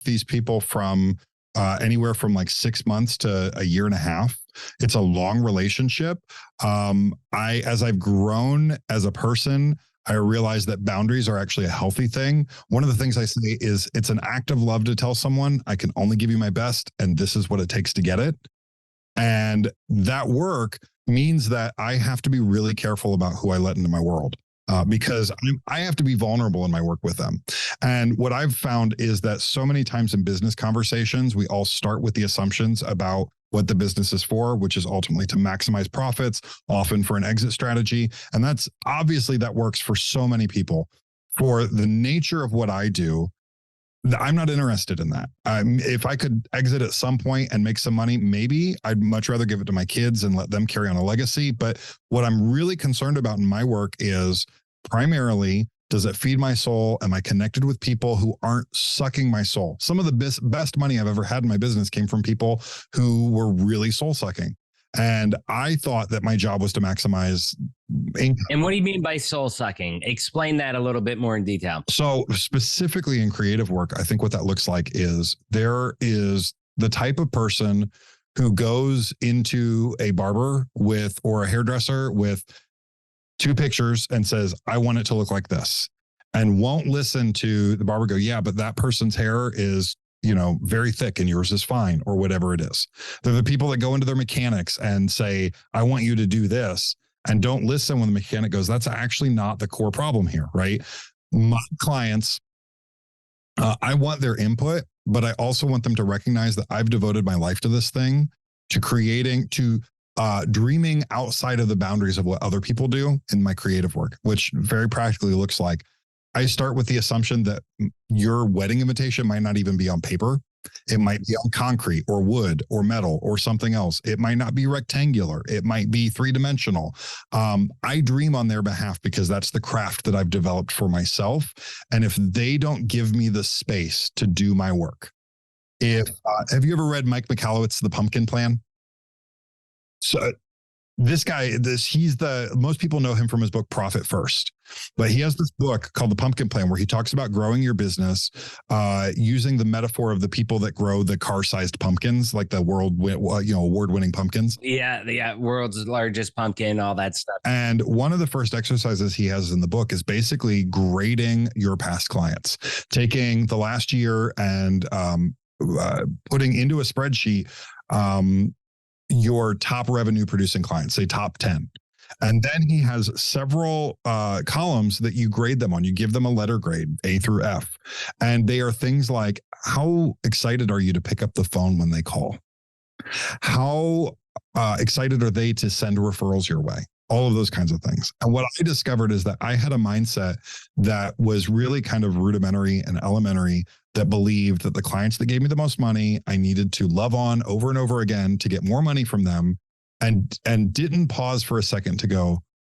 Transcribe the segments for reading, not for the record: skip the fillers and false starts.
these people from anywhere from like 6 months to a year and a half. It's a long relationship. As I've grown as a person, I realize that boundaries are actually a healthy thing. One of the things I say is it's an act of love to tell someone, I can only give you my best, and this is what it takes to get it. And that work means that I have to be really careful about who I let into my world. Because I have to be vulnerable in my work with them. And what I've found is that so many times in business conversations, we all start with the assumptions about what the business is for, which is ultimately to maximize profits, often for an exit strategy. And that's obviously that works for so many people. For the nature of what I do, I'm not interested in that. If I could exit at some point and make some money, maybe I'd much rather give it to my kids and let them carry on a legacy. But what I'm really concerned about in my work is primarily, does it feed my soul? Am I connected with people who aren't sucking my soul? Some of the best money I've ever had in my business came from people who were really soul sucking. And I thought that my job was to maximize income. And what do you mean by soul sucking? Explain that a little bit more in detail. So specifically in creative work, I think what that looks like is there is the type of person who goes into a barber or a hairdresser with 2 pictures and says, I want it to look like this, and won't listen to the barber go, yeah, but that person's hair is, very thick and yours is fine, or whatever it is. They're the people that go into their mechanics and say, I want you to do this, and don't listen when the mechanic goes, that's actually not the core problem here, right? My clients, I want their input, but I also want them to recognize that I've devoted my life to this thing, to dreaming outside of the boundaries of what other people do in my creative work, which very practically looks like I start with the assumption that your wedding invitation might not even be on paper. It might be on concrete or wood or metal or something else. It might not be rectangular. It might be 3-dimensional. I dream on their behalf because that's the craft that I've developed for myself. And if they don't give me the space to do my work, have you ever read Mike Michalowicz's The Pumpkin Plan? So this guy, most people know him from his book, Profit First, but he has this book called The Pumpkin Plan, where he talks about growing your business using the metaphor of the people that grow the car-sized pumpkins, like the award-winning pumpkins. Yeah, world's largest pumpkin, all that stuff. And one of the first exercises he has in the book is basically grading your past clients, taking the last year and putting into a spreadsheet your top revenue producing clients, say top 10. And then he has several columns that you grade them on. You give them a letter grade, A through F. And they are things like, how excited are you to pick up the phone when they call? How excited are they to send referrals your way? All of those kinds of things. And what I discovered is that I had a mindset that was really kind of rudimentary and elementary, that believed that the clients that gave me the most money, I needed to love on over and over again to get more money from them, and didn't pause for a second to go,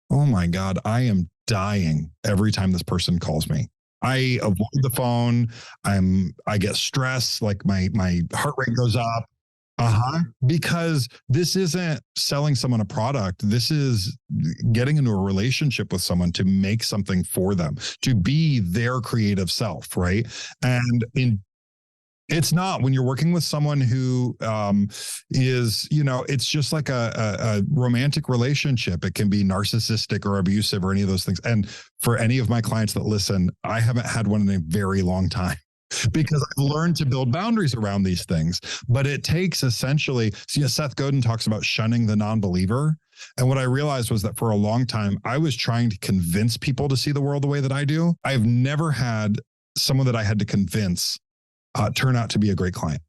oh my God, I am dying every time this person calls me. I avoid the phone. I get stressed, like my heart rate goes up. Because this isn't selling someone a product. This is getting into a relationship with someone to make something for them, to be their creative self, right? And it's not when you're working with someone who is, it's just like a romantic relationship. It can be narcissistic or abusive or any of those things. And for any of my clients that listen, I haven't had one in a very long time, because I've learned to build boundaries around these things. But it takes essentially, Seth Godin talks about shunning the non-believer. And what I realized was that for a long time, I was trying to convince people to see the world the way that I do. I've never had someone that I had to convince turn out to be a great client.